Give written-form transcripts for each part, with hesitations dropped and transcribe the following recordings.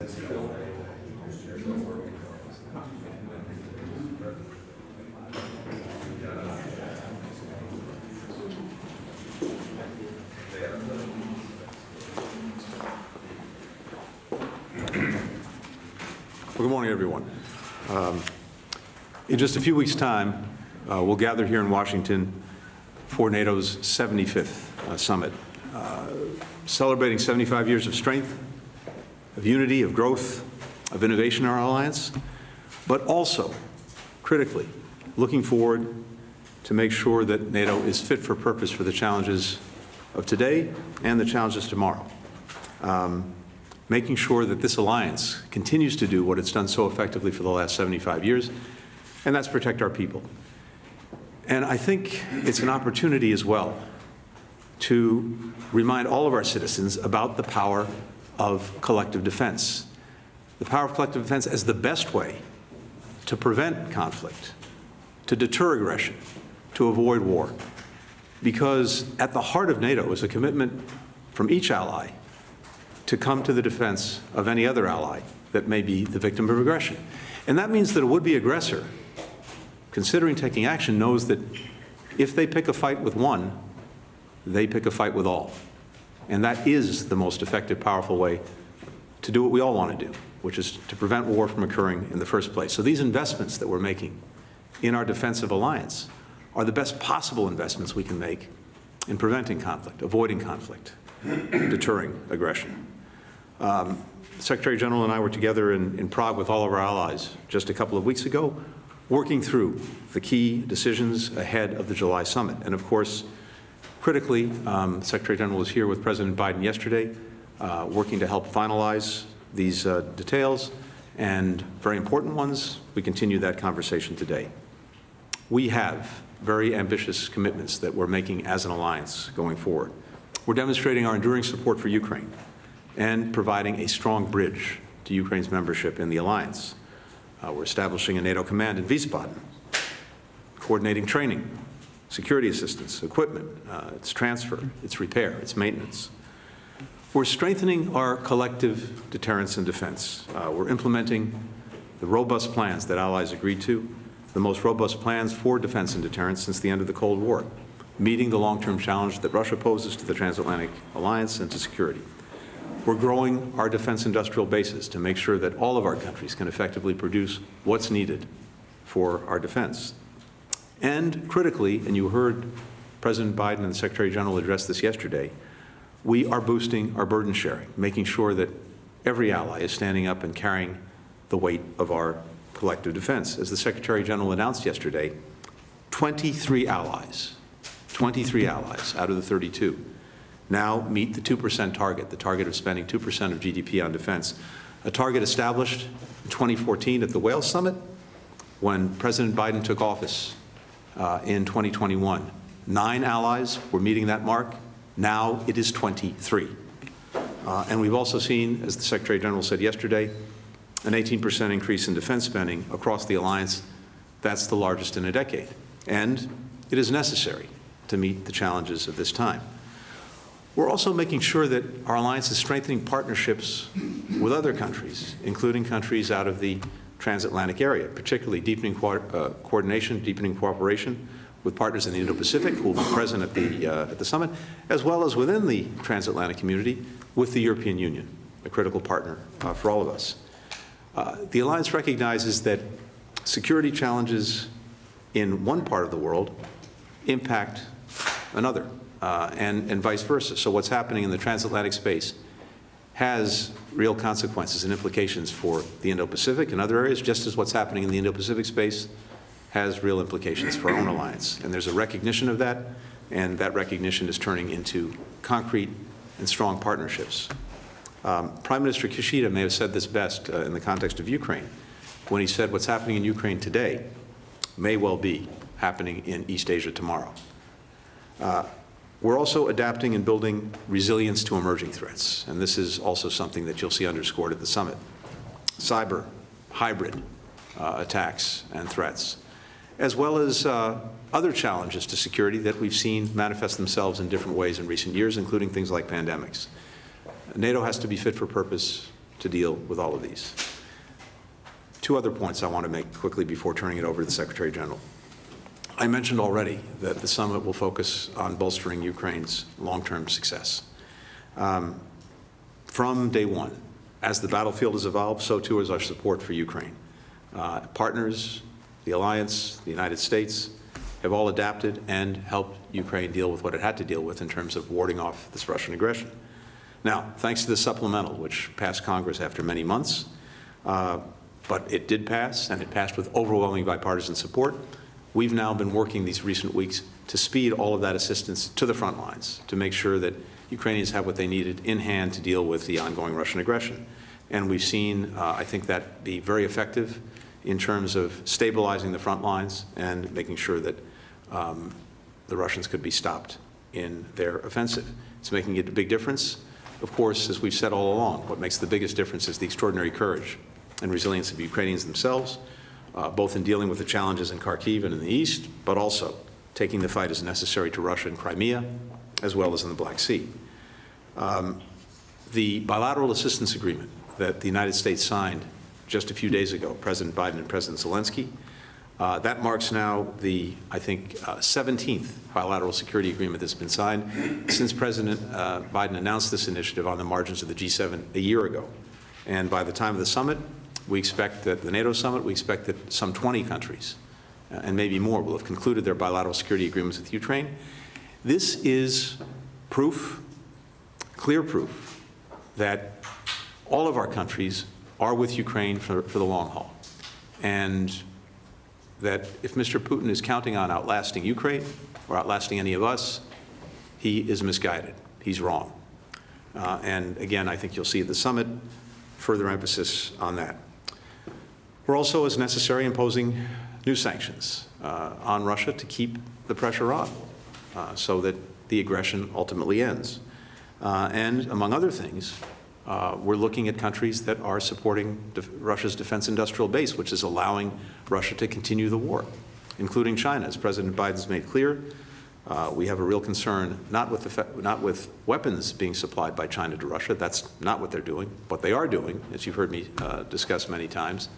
Well, good morning, everyone. In just a few weeks' time, we'll gather here in Washington for NATO's 75th summit, celebrating 75 years of strength, of unity, of growth, of innovation in our alliance, but also, critically, looking forward to make sure that NATO is fit for purpose for the challenges of today and the challenges tomorrow. Making sure that this alliance continues to do what it's done so effectively for the last 75 years, and that's protect our people. And I think it's an opportunity as well to remind all of our citizens about the power of collective defense. The power of collective defense as the best way to prevent conflict, to deter aggression, to avoid war. Because at the heart of NATO is a commitment from each ally to come to the defense of any other ally that may be the victim of aggression. And that means that a would-be aggressor, considering taking action, knows that if they pick a fight with one, they pick a fight with all. And that is the most effective, powerful way to do what we all want to do, which is to prevent war from occurring in the first place. So these investments that we're making in our defensive alliance are the best possible investments we can make in preventing conflict, avoiding conflict, deterring aggression. The Secretary-General and I were together in Prague with all of our allies just a couple of weeks ago, working through the key decisions ahead of the July summit. And of course, critically, the Secretary-General was here with President Biden yesterday, working to help finalize these details, and very important ones. We continue that conversation today. We have very ambitious commitments that we're making as an alliance going forward. We're demonstrating our enduring support for Ukraine and providing a strong bridge to Ukraine's membership in the alliance. We're establishing a NATO command in Wiesbaden, coordinating training, security assistance, equipment, its transfer, its repair, its maintenance. We're strengthening our collective deterrence and defense. We're implementing the robust plans that allies agreed to, the most robust plans for defense and deterrence since the end of the Cold War, meeting the long-term challenge that Russia poses to the transatlantic alliance and to security. We're growing our defense industrial bases to make sure that all of our countries can effectively produce what's needed for our defense. And critically, and you heard President Biden and the Secretary-General address this yesterday, we are boosting our burden sharing, making sure that every ally is standing up and carrying the weight of our collective defense. As the Secretary-General announced yesterday, 23 allies out of the 32 now meet the 2% target, the target of spending 2% of GDP on defense, a target established in 2014 at the Wales Summit when President Biden took office in 2021. 9 allies were meeting that mark. Now it is 23. And we've also seen, as the Secretary-General said yesterday, an 18% increase in defense spending across the alliance. That's the largest in a decade. And it is necessary to meet the challenges of this time. We're also making sure that our alliance is strengthening partnerships with other countries, including countries out of the transatlantic area, particularly deepening coordination, deepening cooperation with partners in the Indo-Pacific who will be present at the summit, as well as within the transatlantic community with the European Union, a critical partner for all of us. The alliance recognizes that security challenges in one part of the world impact another, and vice versa. So what's happening in the transatlantic space has real consequences and implications for the Indo-Pacific and other areas, just as what's happening in the Indo-Pacific space has real implications for our own alliance. And there's a recognition of that, and that recognition is turning into concrete and strong partnerships. Prime Minister Kishida may have said this best in the context of Ukraine, when he said what's happening in Ukraine today may well be happening in East Asia tomorrow. We're also adapting and building resilience to emerging threats, and this is also something that you'll see underscored at the summit. Cyber, hybrid attacks and threats, as well as other challenges to security that we've seen manifest themselves in different ways in recent years, including things like pandemics. NATO has to be fit for purpose to deal with all of these. Two other points I want to make quickly before turning it over to the Secretary General. I mentioned already that the summit will focus on bolstering Ukraine's long-term success. From day one, as the battlefield has evolved, so too is our support for Ukraine. Partners, the alliance, the United States, have all adapted and helped Ukraine deal with what it had to deal with in terms of warding off this Russian aggression. Now, thanks to the supplemental, which passed Congress after many months, but it did pass, and it passed with overwhelming bipartisan support, we've now been working these recent weeks to speed all of that assistance to the front lines, to make sure that Ukrainians have what they needed in hand to deal with the ongoing Russian aggression. And we've seen, I think, that be very effective in terms of stabilizing the front lines and making sure that the Russians could be stopped in their offensive. It's making a big difference. Of course, as we've said all along, what makes the biggest difference is the extraordinary courage and resilience of Ukrainians themselves, both in dealing with the challenges in Kharkiv and in the east, but also taking the fight as necessary to Russia in Crimea, as well as in the Black Sea. The bilateral assistance agreement that the United States signed just a few days ago, President Biden and President Zelensky, that marks now the, I think, 17th bilateral security agreement that's been signed since President Biden announced this initiative on the margins of the G7 a year ago. And by the time of the summit, we expect that the NATO summit, we expect that some 20 countries, and maybe more, will have concluded their bilateral security agreements with Ukraine. This is proof, clear proof, that all of our countries are with Ukraine for the long haul. And that if Mr. Putin is counting on outlasting Ukraine or outlasting any of us, he is misguided. He's wrong. And again, I think you'll see at the summit further emphasis on that. We're also, as necessary, imposing new sanctions on Russia to keep the pressure on so that the aggression ultimately ends. And among other things, we're looking at countries that are supporting Russia's defense industrial base, which is allowing Russia to continue the war, including China. As President Biden's made clear, we have a real concern not with weapons being supplied by China to Russia. That's not what they're doing. What they are doing, as you've heard me discuss many times,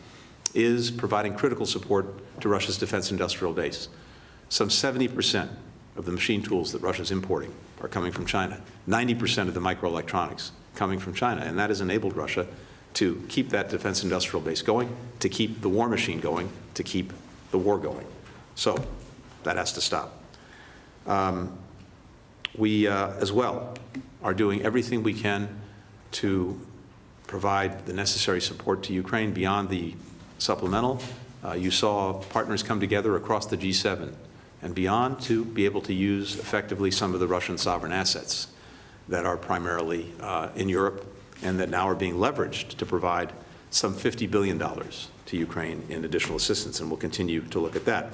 is providing critical support to Russia's defense industrial base. Some 70% of the machine tools that Russia's importing are coming from China. 90% of the microelectronics coming from China, and that has enabled Russia to keep that defense industrial base going, to keep the war machine going, to keep the war going. So that has to stop. We, as well, are doing everything we can to provide the necessary support to Ukraine beyond the supplemental. You saw partners come together across the G7 and beyond to be able to use effectively some of the Russian sovereign assets that are primarily in Europe and that now are being leveraged to provide some $50 billion to Ukraine in additional assistance, and we'll continue to look at that.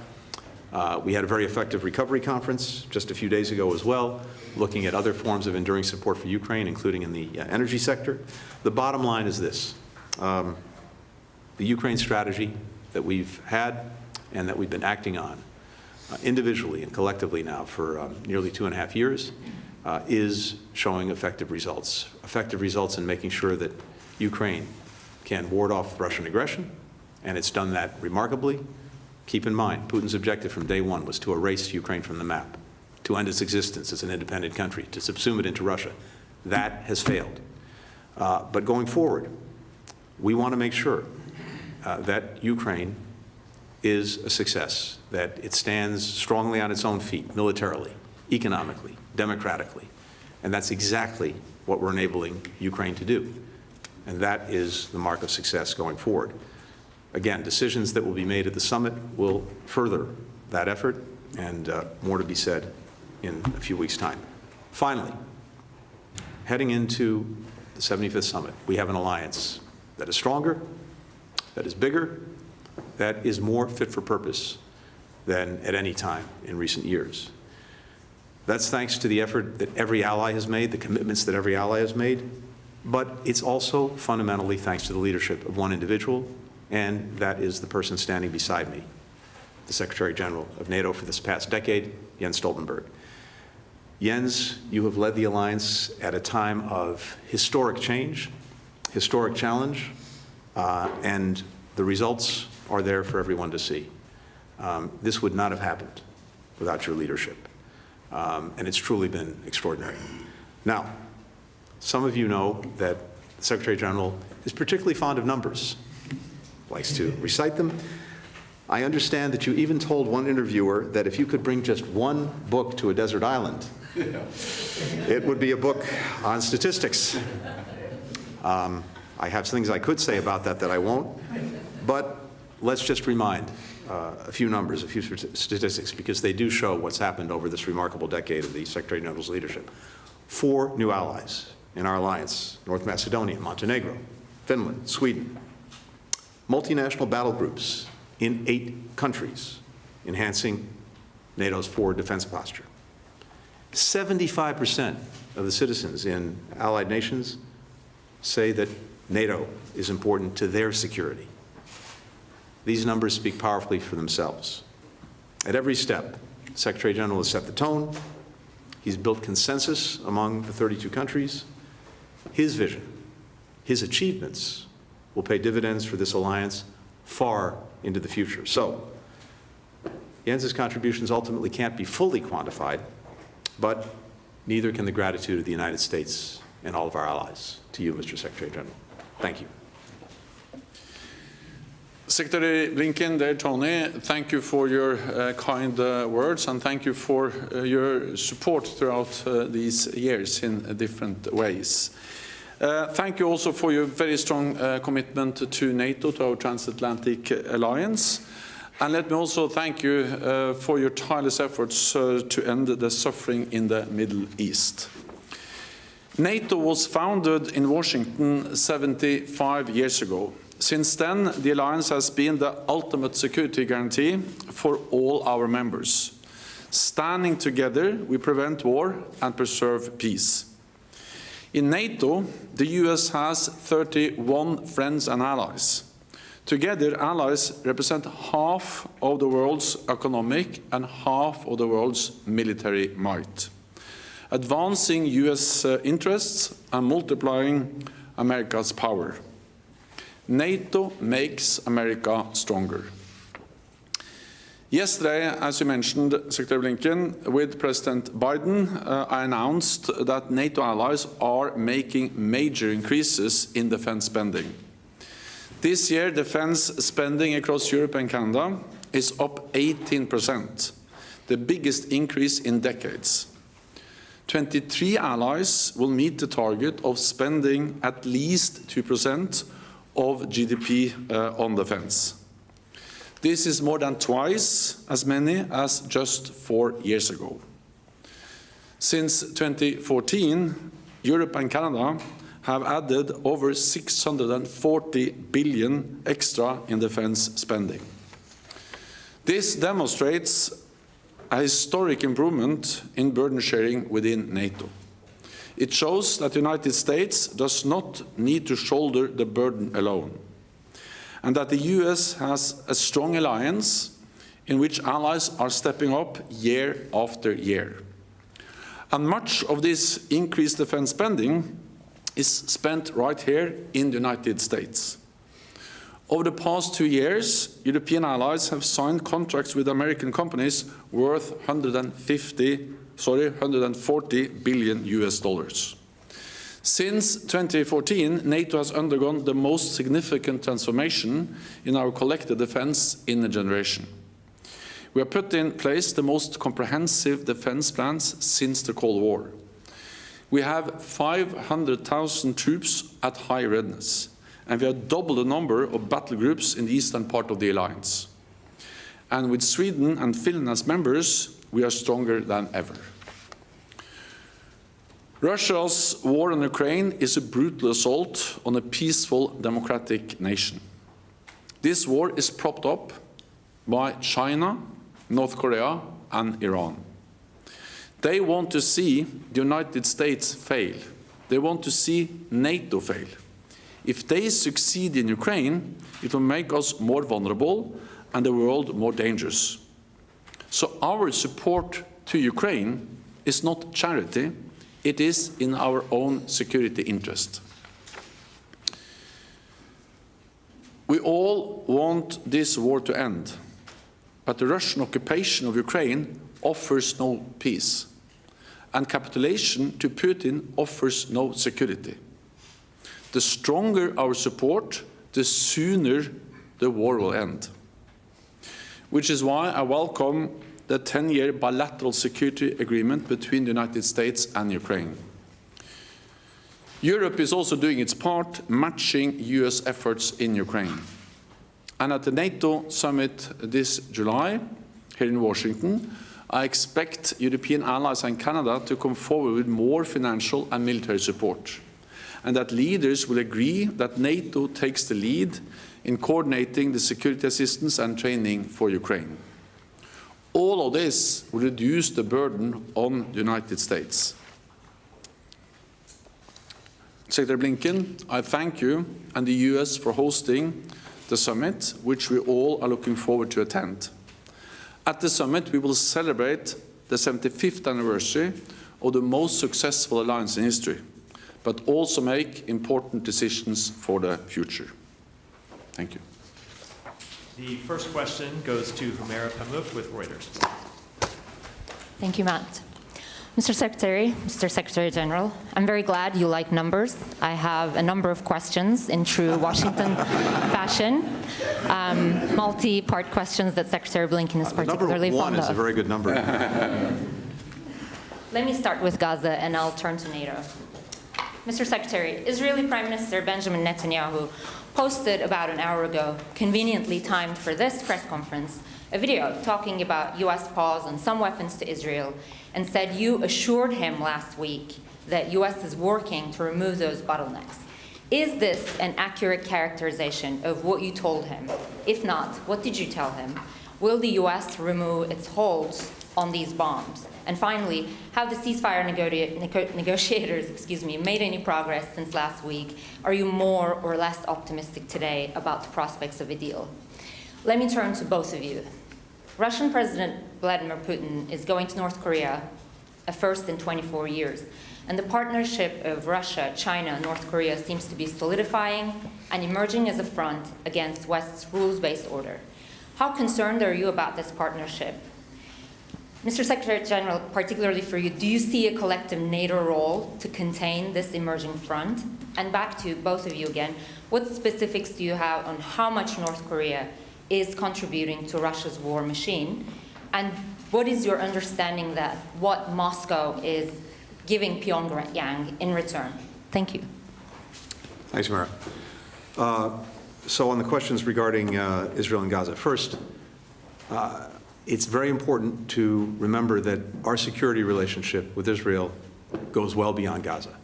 We had a very effective recovery conference just a few days ago as well, looking at other forms of enduring support for Ukraine, including in the energy sector. The bottom line is this. The Ukraine strategy that we've had and that we've been acting on individually and collectively now for nearly 2.5 years is showing effective results in making sure that Ukraine can ward off Russian aggression, and it's done that remarkably. Keep in mind, Putin's objective from day one was to erase Ukraine from the map, to end its existence as an independent country, to subsume it into Russia. That has failed. But going forward, we want to make sure that Ukraine is a success, that it stands strongly on its own feet, militarily, economically, democratically. And that's exactly what we're enabling Ukraine to do. And that is the mark of success going forward. Again, decisions that will be made at the summit will further that effort, and more to be said in a few weeks' time. Finally, heading into the 75th summit, we have an alliance that is stronger, that is bigger, that is more fit for purpose than at any time in recent years. That's thanks to the effort that every ally has made, the commitments that every ally has made, but it's also fundamentally thanks to the leadership of one individual, and that is the person standing beside me, the Secretary-General of NATO for this past decade, Jens Stoltenberg. Jens, you have led the alliance at a time of historic change, historic challenge, and the results are there for everyone to see. This would not have happened without your leadership, and it's truly been extraordinary. Now, some of you know that the Secretary General is particularly fond of numbers, likes to recite them. I understand that you even told one interviewer that if you could bring just one book to a desert island, it would be a book on statistics. I have things I could say about that I won't, but let's just remind a few numbers, a few statistics, because they do show what's happened over this remarkable decade of the Secretary General's leadership. 4 new allies in our alliance: North Macedonia, Montenegro, Finland, Sweden. Multinational battle groups in 8 countries, enhancing NATO's forward defense posture. 75% of the citizens in allied nations say that NATO is important to their security. These numbers speak powerfully for themselves. At every step, the Secretary General has set the tone. He's built consensus among the 32 countries. His vision, his achievements will pay dividends for this alliance far into the future. So, Jens's contributions ultimately can't be fully quantified, but neither can the gratitude of the United States and all of our allies. To you, Mr. Secretary General. Thank you. Secretary Blinken, dear Tony, thank you for your kind words, and thank you for your support throughout these years in different ways. Thank you also for your very strong commitment to NATO, to our transatlantic alliance. And let me also thank you for your tireless efforts to end the suffering in the Middle East. NATO was founded in Washington 75 years ago. Since then, the alliance has been the ultimate security guarantee for all our members. Standing together, we prevent war and preserve peace. In NATO, the US has 31 friends and allies. Together, allies represent half of the world's economic and half of the world's military might, advancing US interests and multiplying America's power. NATO makes America stronger. Yesterday, as you mentioned, Secretary Blinken, with President Biden, I announced that NATO allies are making major increases in defense spending. This year, defense spending across Europe and Canada is up 18%, the biggest increase in decades. 23 allies will meet the target of spending at least 2% of GDP on defense. This is more than twice as many as just 4 years ago. Since 2014, Europe and Canada have added over 640 billion extra in defense spending. This demonstrates a historic improvement in burden sharing within NATO. It shows that the United States does not need to shoulder the burden alone, and that the US has a strong alliance in which allies are stepping up year after year. And much of this increased defense spending is spent right here in the United States. Over the past 2 years, European allies have signed contracts with American companies worth 140 billion US dollars. Since 2014, NATO has undergone the most significant transformation in our collective defense in a generation. We have put in place the most comprehensive defense plans since the Cold War. We have 500,000 troops at high readiness, and we have doubled the number of battle groups in the eastern part of the alliance. And with Sweden and Finland as members, we are stronger than ever. Russia's war on Ukraine is a brutal assault on a peaceful, democratic nation. This war is propped up by China, North Korea, and Iran. They want to see the United States fail. They want to see NATO fail. If they succeed in Ukraine, it will make us more vulnerable and the world more dangerous. So our support to Ukraine is not charity, it is in our own security interest. We all want this war to end, but the Russian occupation of Ukraine offers no peace, and capitulation to Putin offers no security. The stronger our support, the sooner the war will end. Which is why I welcome the 10-year bilateral security agreement between the United States and Ukraine. Europe is also doing its part, matching US efforts in Ukraine. And at the NATO summit this July, here in Washington, I expect European allies and Canada to come forward with more financial and military support, and that leaders will agree that NATO takes the lead in coordinating the security assistance and training for Ukraine. All of this will reduce the burden on the United States. Secretary Blinken, I thank you and the US for hosting the summit, which we all are looking forward to attend. At the summit, we will celebrate the 75th anniversary of the most successful alliance in history, but also make important decisions for the future. Thank you. The first question goes to Humaira Pamuk with Reuters. Thank you, Matt. Mr. Secretary, Mr. Secretary-General, I'm very glad you like numbers. I have a number of questions in true Washington fashion, multi-part questions that Secretary Blinken is particularly fond of. Number 1 is a very good number. Let me start with Gaza, and I'll turn to NATO. Mr. Secretary, Israeli Prime Minister Benjamin Netanyahu posted about an hour ago, conveniently timed for this press conference, a video talking about US pause on some weapons to Israel, and said you assured him last week that US is working to remove those bottlenecks. Is this an accurate characterization of what you told him? If not, what did you tell him? Will the US remove its holds on these bombs? And finally, have the ceasefire negotiators made any progress since last week? Are you more or less optimistic today about the prospects of a deal? Let me turn to both of you. Russian President Vladimir Putin is going to North Korea, a first in 24 years. And the partnership of Russia, China, and North Korea seems to be solidifying and emerging as a front against West's rules-based order. How concerned are you about this partnership? Mr. Secretary-General, particularly for you, do you see a collective NATO role to contain this emerging front? And back to both of you again, what specifics do you have on how much North Korea is contributing to Russia's war machine? And what is your understanding that what Moscow is giving Pyongyang in return? Thank you. Thanks, Mara. So on the questions regarding Israel and Gaza, first, it's very important to remember that our security relationship with Israel goes well beyond Gaza.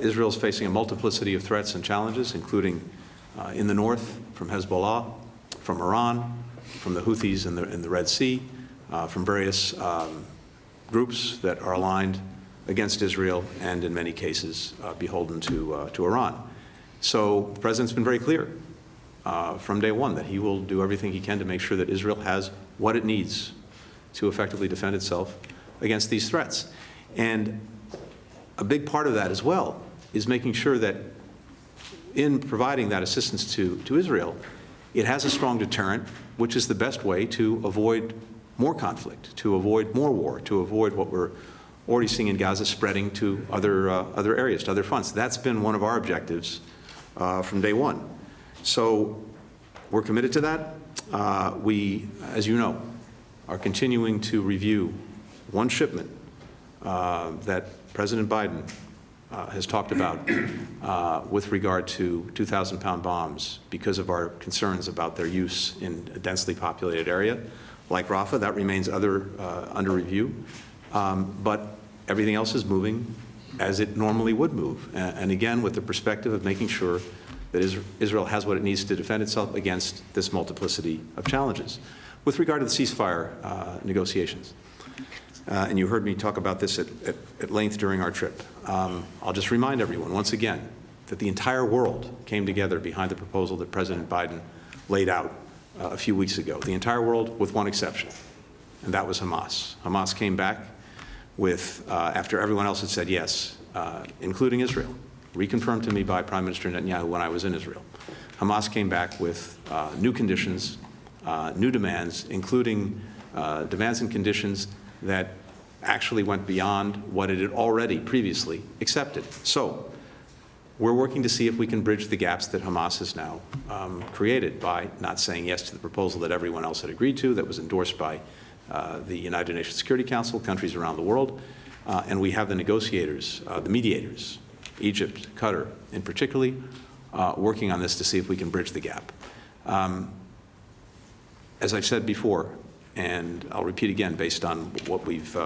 Israel is facing a multiplicity of threats and challenges, including in the north from Hezbollah, from Iran, from the Houthis in the Red Sea, from various groups that are aligned against Israel and, in many cases, beholden to Iran. So the President's been very clear from day one that he will do everything he can to make sure that Israel has what it needs to effectively defend itself against these threats. And a big part of that as well is making sure that in providing that assistance to Israel, it has a strong deterrent, which is the best way to avoid more conflict, to avoid more war, to avoid what we're already seeing in Gaza spreading to other areas, to other fronts. That's been one of our objectives from day one. So we're committed to that. We, as you know, are continuing to review one shipment that President Biden has talked about with regard to 2,000-pound bombs because of our concerns about their use in a densely populated area like Rafah. That remains under review. But everything else is moving as it normally would move. And again, with the perspective of making sure that Israel has what it needs to defend itself against this multiplicity of challenges. With regard to the ceasefire negotiations, and you heard me talk about this at length during our trip, I'll just remind everyone once again that the entire world came together behind the proposal that President Biden laid out a few weeks ago. The entire world, with one exception, and that was Hamas. Hamas came back with, after everyone else had said yes, including Israel, reconfirmed to me by Prime Minister Netanyahu when I was in Israel, Hamas came back with new conditions, new demands, including demands and conditions that actually went beyond what it had already previously accepted. So we're working to see if we can bridge the gaps that Hamas has now created by not saying yes to the proposal that everyone else had agreed to, that was endorsed by the United Nations Security Council, countries around the world. And we have the negotiators, the mediators, Egypt, Qatar in particular, working on this to see if we can bridge the gap. As I've said before, and I'll repeat again based on what we've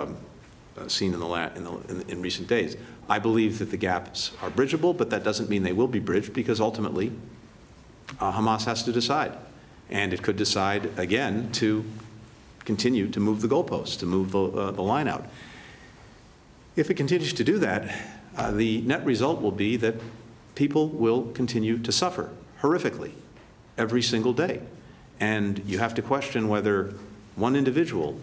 seen in recent days, I believe that the gaps are bridgeable, but that doesn't mean they will be bridged, because ultimately Hamas has to decide. And it could decide again to continue to move the goalposts, to move the line out. If it continues to do that, the net result will be that people will continue to suffer horrifically every single day. And you have to question whether one individual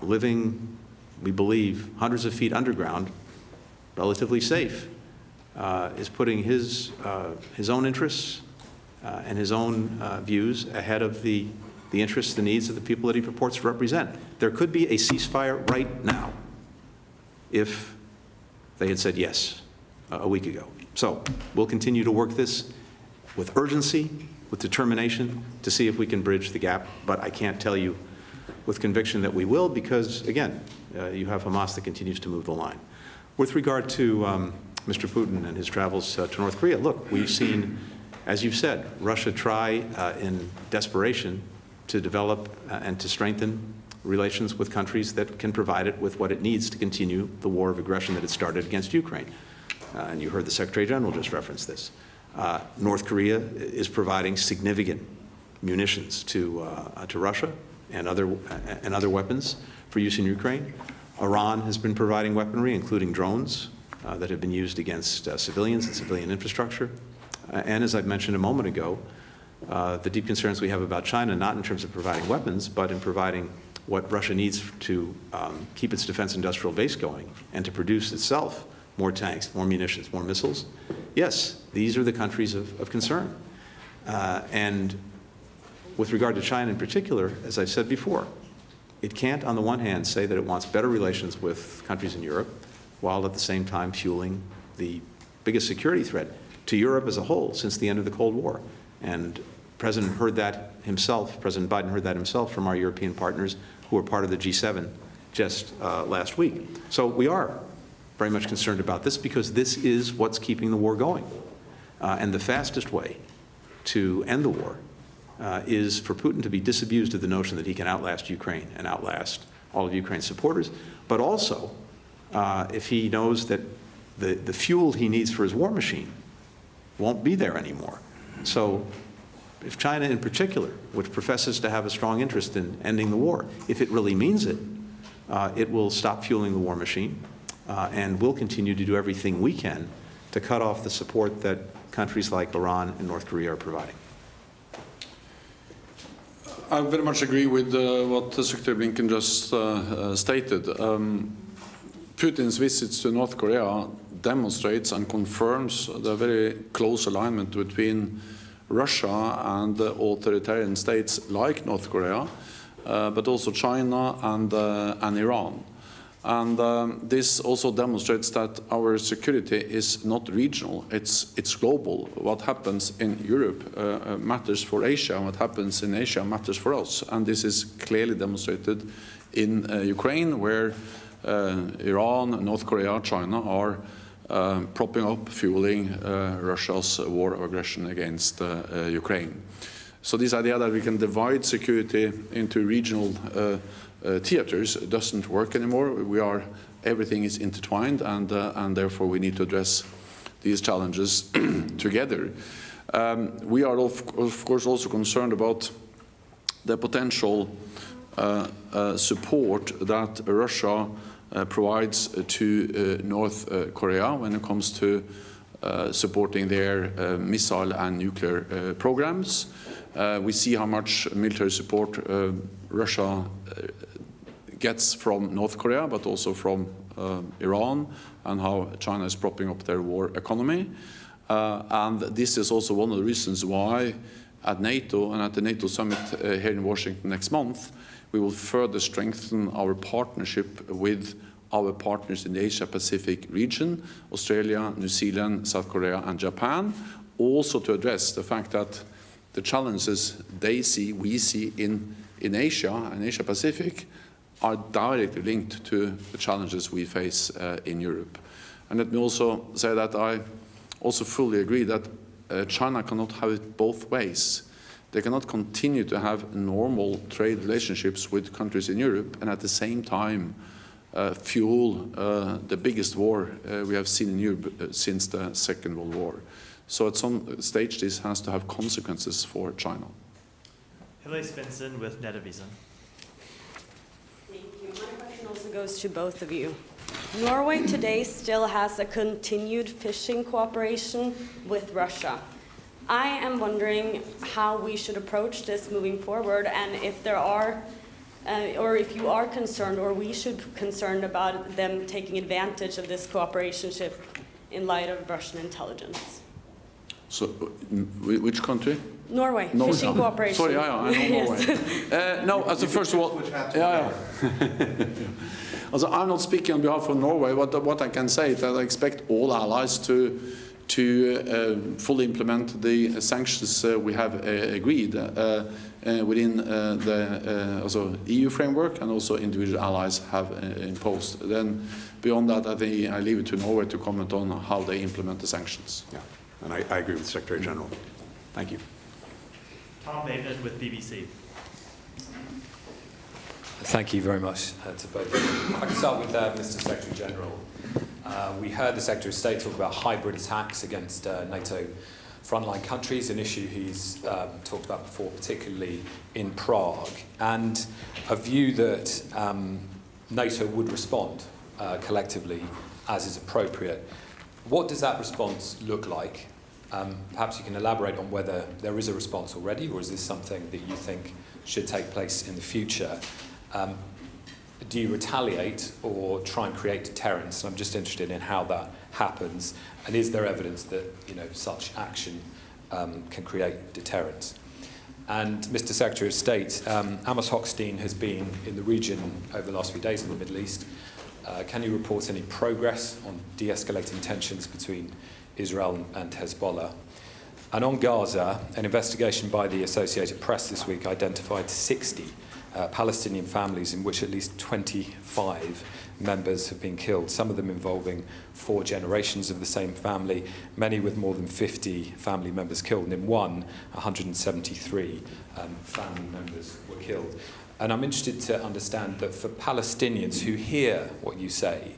living, we believe, hundreds of feet underground, relatively safe, is putting his own interests and his own views ahead of the interests, the needs of the people that he purports to represent. There could be a ceasefire right now if they had said yes a week ago. So we'll continue to work this with urgency, with determination, to see if we can bridge the gap. But I can't tell you with conviction that we will, because, again, you have Hamas that continues to move the line. With regard to Mr. Putin and his travels to North Korea, look, we've seen, as you've said, Russia try in desperation to develop and to strengthen relations with countries that can provide it with what it needs to continue the war of aggression that it started against Ukraine. And you heard the Secretary-General just reference this. North Korea is providing significant munitions to Russia and other weapons for use in Ukraine. Iran has been providing weaponry, including drones that have been used against civilians and civilian infrastructure. And as I've mentioned a moment ago, the deep concerns we have about China, not in terms of providing weapons, but in providing what Russia needs to keep its defense industrial base going and to produce itself more tanks, more munitions, more missiles. Yes, these are the countries of concern. And with regard to China in particular, as I've said before, it can't, on the one hand, say that it wants better relations with countries in Europe, while at the same time fueling the biggest security threat to Europe as a whole since the end of the Cold War. And President Biden heard that himself from our European partners who are part of the G7 just last week. So we are very much concerned about this, because this is what's keeping the war going. And the fastest way to end the war is for Putin to be disabused of the notion that he can outlast Ukraine and outlast all of Ukraine's supporters, but also if he knows that the fuel he needs for his war machine won't be there anymore. So if China in particular, which professes to have a strong interest in ending the war, if it really means it, it will stop fueling the war machine and will continue to do everything we can to cut off the support that countries like Iran and North Korea are providing. I very much agree with what Secretary Blinken just stated. Putin's visits to North Korea demonstrates and confirms the very close alignment between Russia and authoritarian states like North Korea, but also China and Iran. And this also demonstrates that our security is not regional, it's global. What happens in Europe matters for Asia, and what happens in Asia matters for us. And this is clearly demonstrated in Ukraine, where Iran, North Korea, China are propping up, fueling Russia's war of aggression against Ukraine. So this idea that we can divide security into regional theaters doesn't work anymore. Everything is intertwined, and therefore we need to address these challenges together. We are of course also concerned about the potential support that Russia provides to North Korea when it comes to supporting their missile and nuclear programs. We see how much military support Russia gets from North Korea, but also from Iran, and how China is propping up their war economy. And this is also one of the reasons why at NATO and at the NATO summit here in Washington next month, we will further strengthen our partnership with our partners in the Asia-Pacific region, Australia, New Zealand, South Korea, and Japan, also to address the fact that the challenges they see, we see in Asia and Asia-Pacific are directly linked to the challenges we face in Europe. And let me also say that I also fully agree that China cannot have it both ways. They cannot continue to have normal trade relationships with countries in Europe and at the same time fuel the biggest war we have seen in Europe since the Second World War. So at some stage this has to have consequences for China. Hilde Svensson with Netavisen. Thank you. My question also goes to both of you. Norway today still has a continued fishing cooperation with Russia. I am wondering how we should approach this moving forward, and if there are, or if you are concerned, or we should be concerned about them taking advantage of this cooperation in light of Russian intelligence. So, which country? Norway, Norway. fishing cooperation. Sorry, I know Norway. No, as a first of all, Also, I'm not speaking on behalf of Norway. What I can say is that I expect all allies to fully implement the sanctions we have agreed within the also EU framework, and also individual allies have imposed. Then beyond that, I think I leave it to Norway to comment on how they implement the sanctions. Yeah, and I agree with the Secretary General. Thank you. Tom Bateman with BBC. Thank you very much to both of you. I can start with Mr. Secretary General. We heard the Secretary of State talk about hybrid attacks against NATO frontline countries, an issue he's talked about before, particularly in Prague, and a view that NATO would respond collectively as is appropriate. What does that response look like? Perhaps you can elaborate on whether there is a response already, or is this something that you think should take place in the future? Do you retaliate or try and create deterrence? And I'm just interested in how that happens, and is there evidence that such action can create deterrence? And Mr. Secretary of State, Amos Hochstein has been in the region over the last few days in the Middle East. Can you report any progress on de-escalating tensions between Israel and Hezbollah? And on Gaza, an investigation by the Associated Press this week identified 60 Palestinian families in which at least 25 members have been killed, some of them involving 4 generations of the same family, many with more than 50 family members killed, and in one, 173 family members were killed. And I'm interested to understand that for Palestinians who hear what you say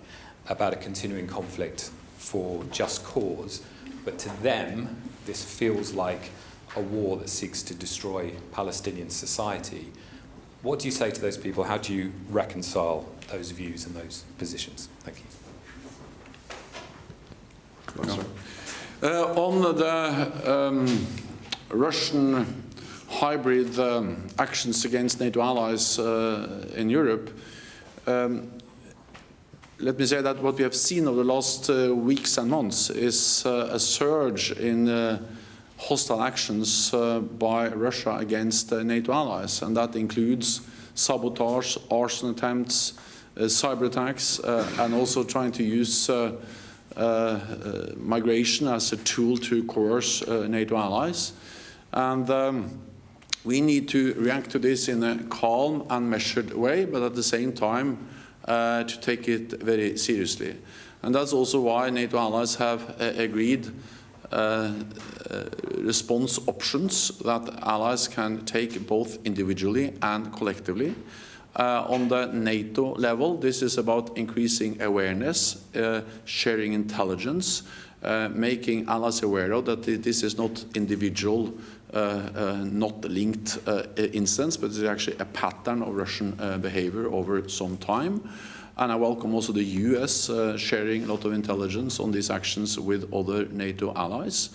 about a continuing conflict for just cause, but to them this feels like a war that seeks to destroy Palestinian society, what do you say to those people? How do you reconcile those views and those positions? Thank you. On the Russian hybrid actions against NATO allies in Europe, let me say that what we have seen over the last weeks and months is a surge in hostile actions by Russia against NATO allies, and that includes sabotage, arson attempts, cyber attacks, and also trying to use migration as a tool to coerce NATO allies. And we need to react to this in a calm and measured way, but at the same time to take it very seriously. And that's also why NATO allies have agreed response options that allies can take both individually and collectively. On the NATO level, this is about increasing awareness, sharing intelligence, making allies aware of that this is not individual, not linked instance, but it's actually a pattern of Russian behavior over some time. And I welcome also the US sharing a lot of intelligence on these actions with other NATO allies.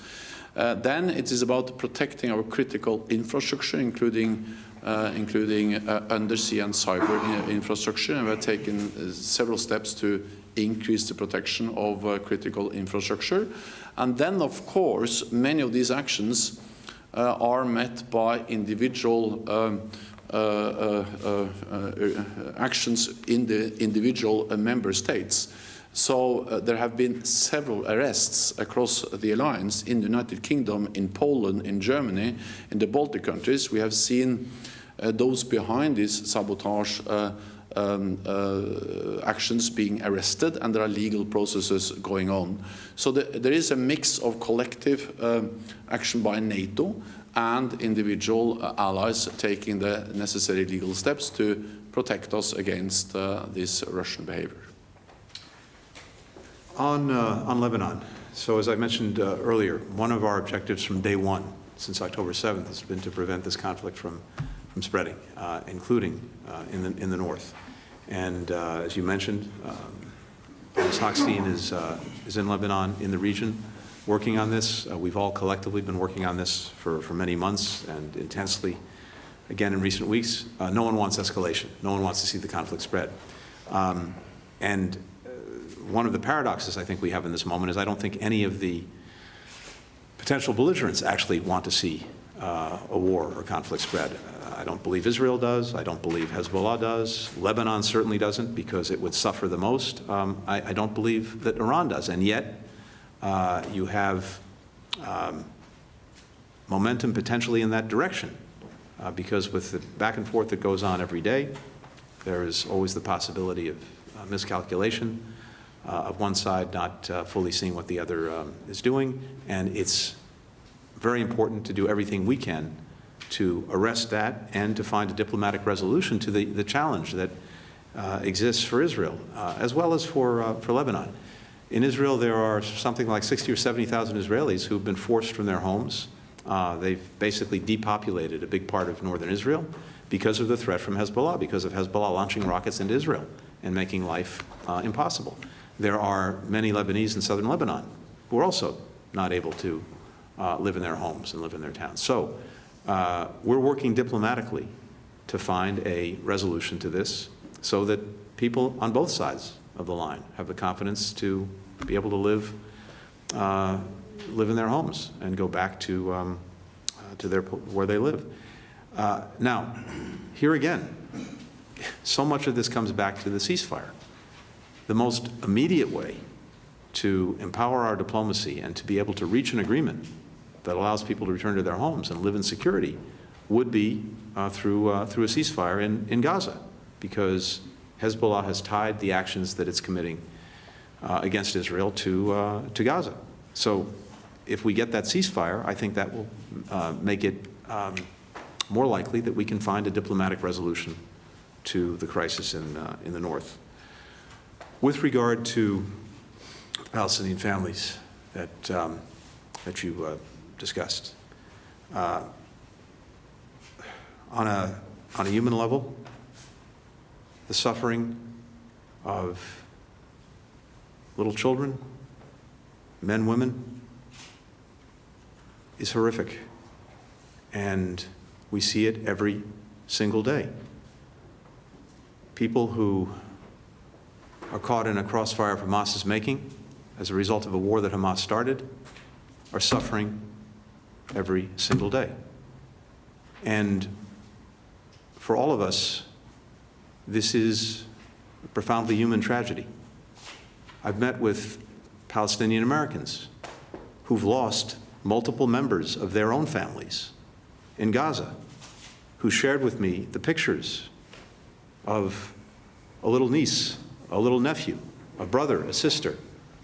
Then it is about protecting our critical infrastructure, including undersea and cyber infrastructure, and we're taking several steps to increase the protection of critical infrastructure. And then, of course, many of these actions are met by individual actions in the individual member states. So there have been several arrests across the alliance in the United Kingdom, in Poland, in Germany, in the Baltic countries. We have seen those behind these sabotage actions being arrested, and there are legal processes going on. So there is a mix of collective action by NATO and individual allies taking the necessary legal steps to protect us against this Russian behavior. On Lebanon, so as I mentioned earlier, one of our objectives from day one, since October 7th, has been to prevent this conflict from spreading, including in the north. And as you mentioned, Ms. Hochstein is in Lebanon, in the region, working on this. We've all collectively been working on this for many months and intensely, again, in recent weeks. No one wants escalation. No one wants to see the conflict spread. And one of the paradoxes I think we have in this moment is I don't think any of the potential belligerents actually want to see a war or conflict spread. I don't believe Israel does. I don't believe Hezbollah does. Lebanon certainly doesn't, because it would suffer the most. I don't believe that Iran does. And yet, you have momentum potentially in that direction, because with the back and forth that goes on every day, there is always the possibility of miscalculation, of one side not fully seeing what the other is doing. And it's very important to do everything we can to arrest that and to find a diplomatic resolution to the challenge that exists for Israel, as well as for Lebanon. In Israel, there are something like 60 or 70,000 Israelis who've been forced from their homes. They've basically depopulated a big part of northern Israel because of the threat from Hezbollah, because of Hezbollah launching rockets into Israel and making life impossible. There are many Lebanese in southern Lebanon who are also not able to live in their homes and live in their towns. So we're working diplomatically to find a resolution to this so that people on both sides of the line have the confidence to be able to live in their homes and go back to where they live. Now, here again, so much of this comes back to the ceasefire. The most immediate way to empower our diplomacy and to be able to reach an agreement that allows people to return to their homes and live in security would be through a ceasefire in Gaza, because Hezbollah has tied the actions that it's committing against Israel to Gaza. So if we get that ceasefire, I think that will make it more likely that we can find a diplomatic resolution to the crisis in the north. With regard to Palestinian families that you discussed, on a human level, the suffering of little children, men, women, is horrific, and we see it every single day. People who are caught in a crossfire of Hamas's making as a result of a war that Hamas started are suffering every single day. And for all of us, this is a profoundly human tragedy. I've met with Palestinian Americans who've lost multiple members of their own families in Gaza, who shared with me the pictures of a little niece, a little nephew, a brother, a sister,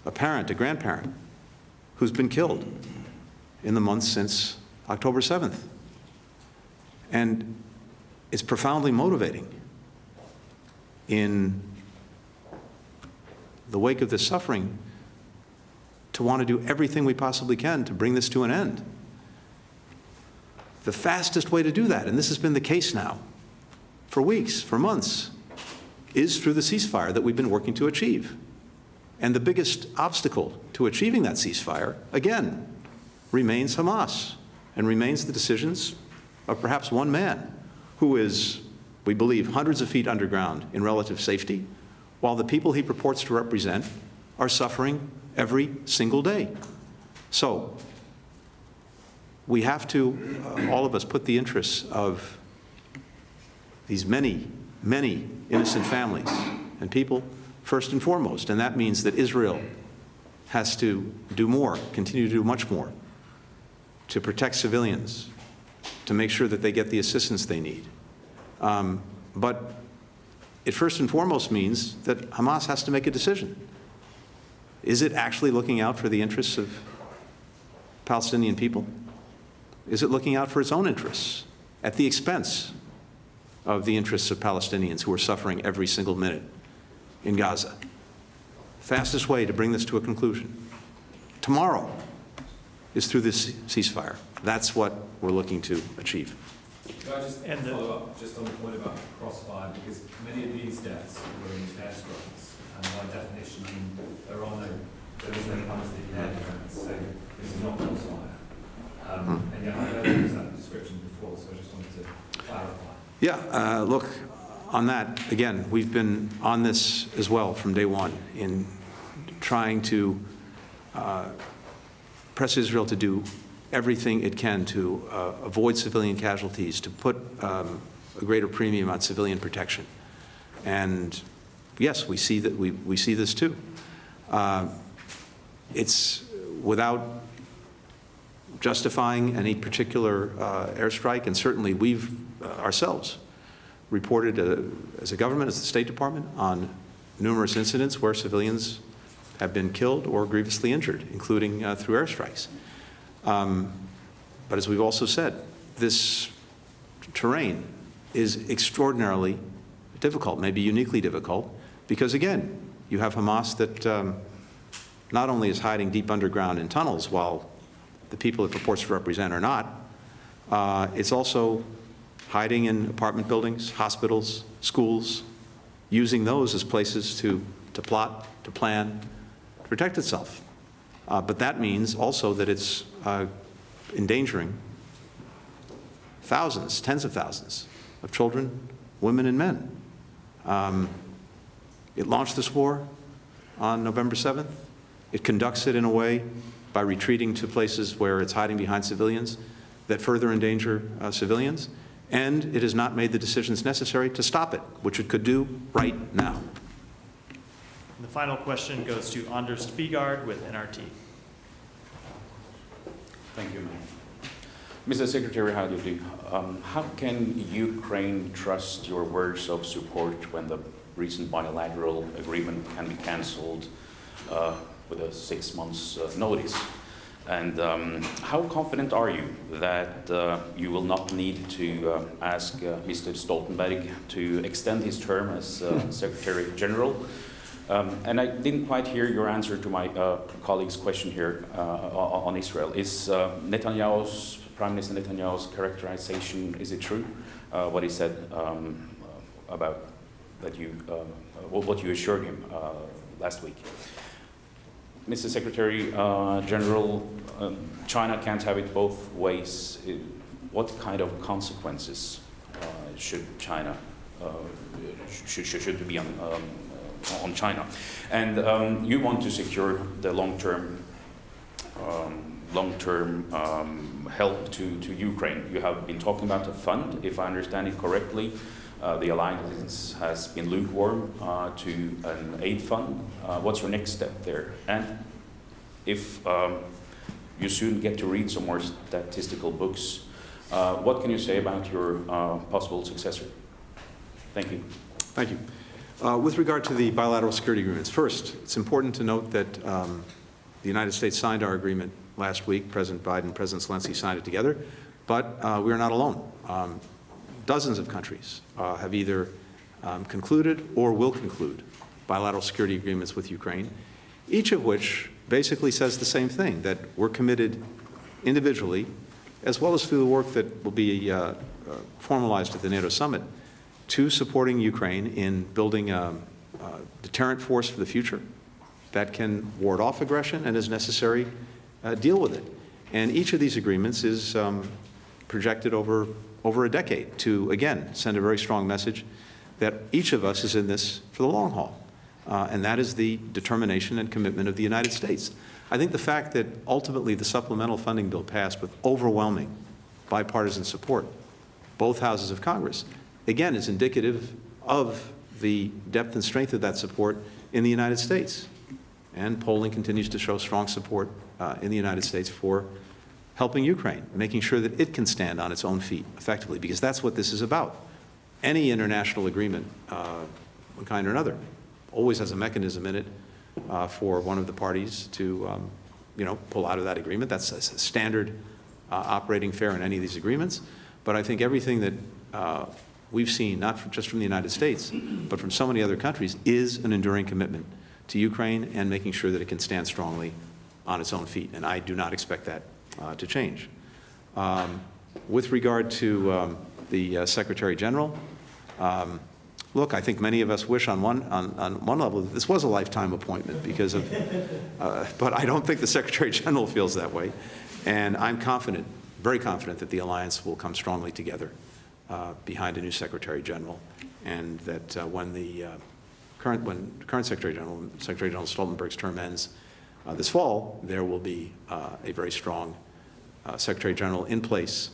a parent, a grandparent, who's been killed in the months since October 7th. And it's profoundly motivating in the wake of this suffering to want to do everything we possibly can to bring this to an end. The fastest way to do that, and this has been the case now for weeks, for months, is through the ceasefire that we've been working to achieve. And the biggest obstacle to achieving that ceasefire, again, remains Hamas and remains the decisions of perhaps one man who is, we believe, hundreds of feet underground in relative safety, while the people he purports to represent are suffering every single day. So we have to, all of us, put the interests of these many, many innocent families and people first and foremost. And that means that Israel has to do more, continue to do much more, to protect civilians, to make sure that they get the assistance they need. But it first and foremost means that Hamas has to make a decision. Is it actually looking out for the interests of Palestinian people? Is it looking out for its own interests at the expense of the interests of Palestinians who are suffering every single minute in Gaza? Fastest way to bring this to a conclusion tomorrow is through this ceasefire. That's what we're looking to achieve. Could I just follow up just on the point about crossfire, because many of these deaths were in airstrikes, and by definition, there is no Palestinian air defense, so this is not crossfire. And yet I've heard that description before, so I just wanted to clarify. Yeah, look, on that, again, we've been on this as well from day one in trying to press Israel to do everything it can to avoid civilian casualties, to put a greater premium on civilian protection. And yes, we see that we see this too. It's without justifying any particular airstrike, and certainly we've ourselves reported as a government, as the State Department, on numerous incidents where civilians have been killed or grievously injured, including through airstrikes. But as we've also said, this terrain is extraordinarily difficult, maybe uniquely difficult, because again, you have Hamas that not only is hiding deep underground in tunnels while the people it purports to represent are not, it's also hiding in apartment buildings, hospitals, schools, using those as places to plot, to plan, to protect itself. But that means also that it's endangering thousands, tens of thousands of children, women, and men. It launched this war on November 7th. It conducts it in a way by retreating to places where it's hiding behind civilians that further endanger civilians. And it has not made the decisions necessary to stop it, which it could do right now. The final question goes to Anders Tvigard with NRT. Thank you, Mayor. Mr. Secretary, how do you do? How can Ukraine trust your words of support when the recent bilateral agreement can be cancelled with a 6 months notice? And how confident are you that you will not need to ask Mr. Stoltenberg to extend his term as Secretary-General? And I didn't quite hear your answer to my colleague's question here on Israel. Is Netanyahu's, Prime Minister Netanyahu's characterization, is it true, what he said about that you, what you assured him last week? Mr. Secretary-General, China can't have it both ways. What kind of consequences should China, should be on China? And you want to secure the long-term help to Ukraine. You have been talking about a fund, if I understand it correctly. The alliance has been lukewarm to an aid fund. What's your next step there? And if you soon get to read some more statistical books, what can you say about your possible successor? Thank you. Thank you. With regard to the bilateral security agreements, first, it's important to note that the United States signed our agreement last week. President Biden and President Zelensky signed it together, but we are not alone. Dozens of countries have either concluded or will conclude bilateral security agreements with Ukraine, each of which basically says the same thing, that we're committed individually, as well as through the work that will be formalized at the NATO summit, to supporting Ukraine in building a deterrent force for the future that can ward off aggression and, as necessary, deal with it. And each of these agreements is projected over a decade to, again, send a very strong message that each of us is in this for the long haul. And that is the determination and commitment of the United States. I think the fact that ultimately the supplemental funding bill passed with overwhelming bipartisan support, both houses of Congress, again, is indicative of the depth and strength of that support in the United States. And polling continues to show strong support in the United States for helping Ukraine, making sure that it can stand on its own feet effectively, because that's what this is about. Any international agreement, one kind or another, always has a mechanism in it for one of the parties to, pull out of that agreement. That's a standard operating fare in any of these agreements. But I think everything that we've seen, not just from the United States, but from so many other countries, is an enduring commitment to Ukraine and making sure that it can stand strongly on its own feet. And I do not expect that to change. With regard to the Secretary-General, look, I think many of us wish on one level that this was a lifetime appointment because of, but I don't think the Secretary-General feels that way. And I'm confident, very confident, that the alliance will come strongly together behind a new Secretary-General, and that when the current Secretary-General Stoltenberg's term ends this fall, there will be a very strong Secretary-General in place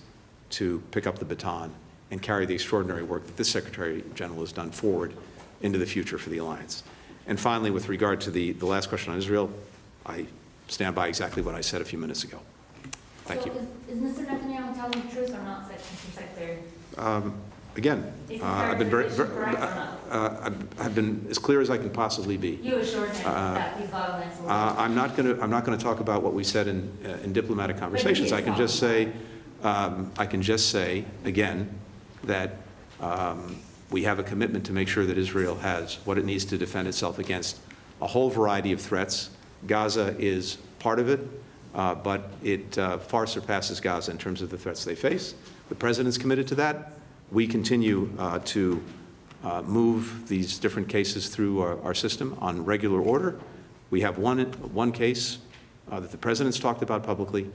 to pick up the baton and carry the extraordinary work that this Secretary-General has done forward into the future for the alliance. And finally, with regard to the last question on Israel, I stand by exactly what I said a few minutes ago. Thank you. Is Mr. Netanyahu telling the truth or not, Mr. Secretary? Again, I've been as clear as I can possibly be. You assured him that these bottlenecks will. I'm not going to talk about what we said in diplomatic conversations. I can just say again that we have a commitment to make sure that Israel has what it needs to defend itself against a whole variety of threats. Gaza is part of it, but it far surpasses Gaza in terms of the threats they face. The President's committed to that. We continue to move these different cases through our system on regular order. We have one case that the President's talked about publicly,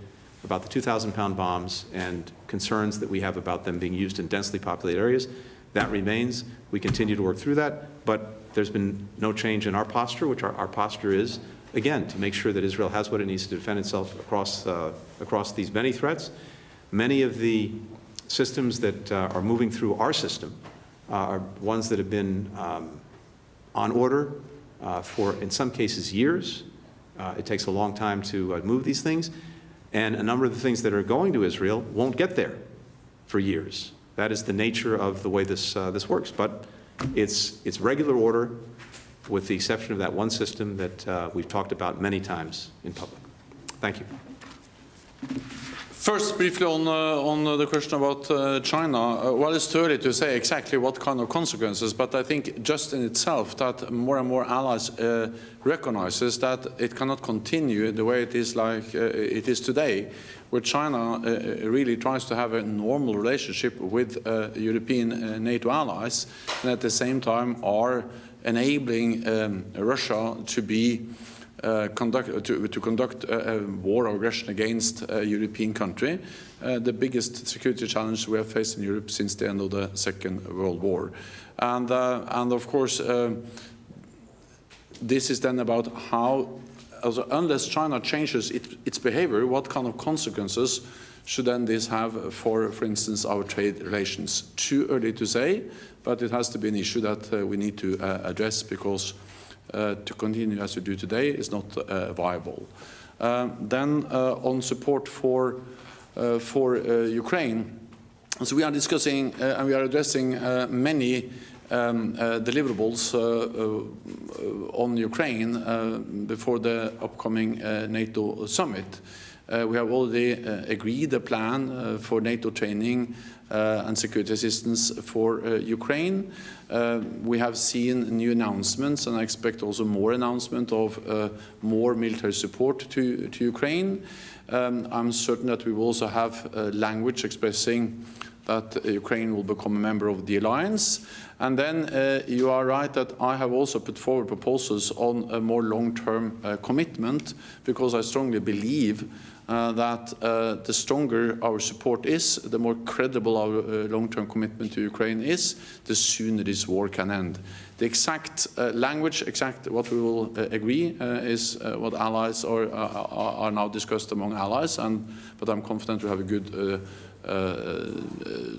about the 2,000-pound bombs and concerns that we have about them being used in densely populated areas. That remains. We continue to work through that, but there's been no change in our posture, which our posture is, again, to make sure that Israel has what it needs to defend itself across these many threats. Many of the systems that are moving through our system are ones that have been on order for, in some cases, years. It takes a long time to move these things. And a number of the things that are going to Israel won't get there for years. That is the nature of the way this works. But it's regular order, with the exception of that one system that we've talked about many times in public. Thank you. First, briefly on the question about China. Well, it's too early to say exactly what kind of consequences, but I think just in itself that more and more allies recognizes that it cannot continue the way it is like it is today, where China really tries to have a normal relationship with European NATO allies, and at the same time are enabling Russia to be conduct a war of aggression against a European country, the biggest security challenge we have faced in Europe since the end of the Second World War. And of course, this is then about how, unless China changes its behavior, what kind of consequences should then this have for instance, our trade relations? Too early to say, but it has to be an issue that we need to address, because to continue as we do today is not viable. Then on support for Ukraine, so we are discussing and we are addressing many deliverables on Ukraine before the upcoming NATO summit. We have already agreed a plan for NATO training and security assistance for Ukraine. We have seen new announcements, and I expect also more announcement of more military support to Ukraine. I'm certain that we will also have language expressing that Ukraine will become a member of the alliance. And then you are right that I have also put forward proposals on a more long-term commitment, because I strongly believe that the stronger our support is, the more credible our long-term commitment to Ukraine is, the sooner this war can end. The exact language, exact what we will agree is what allies are now discussed among allies, but I'm confident we have a good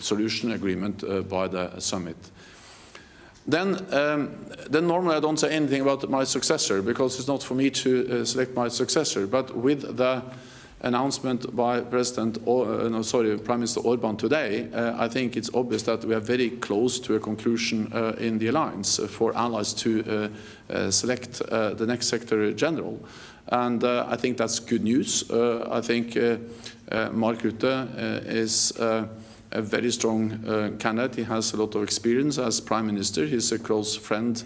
solution agreement by the summit. Then normally I don't say anything about my successor, because it's not for me to select my successor. But with the announcement by Prime Minister Orban today, I think it's obvious that we are very close to a conclusion in the alliance for allies to select the next Secretary General. And I think that's good news. I think Mark Rutte is a very strong candidate. He has a lot of experience as Prime Minister. He's a close friend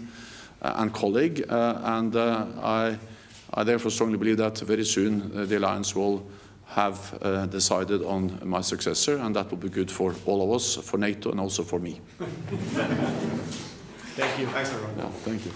and colleague, and I therefore strongly believe that very soon the alliance will have decided on my successor, and that will be good for all of us, for NATO, and also for me. Thank you. Thanks, everyone. Yeah, thank you.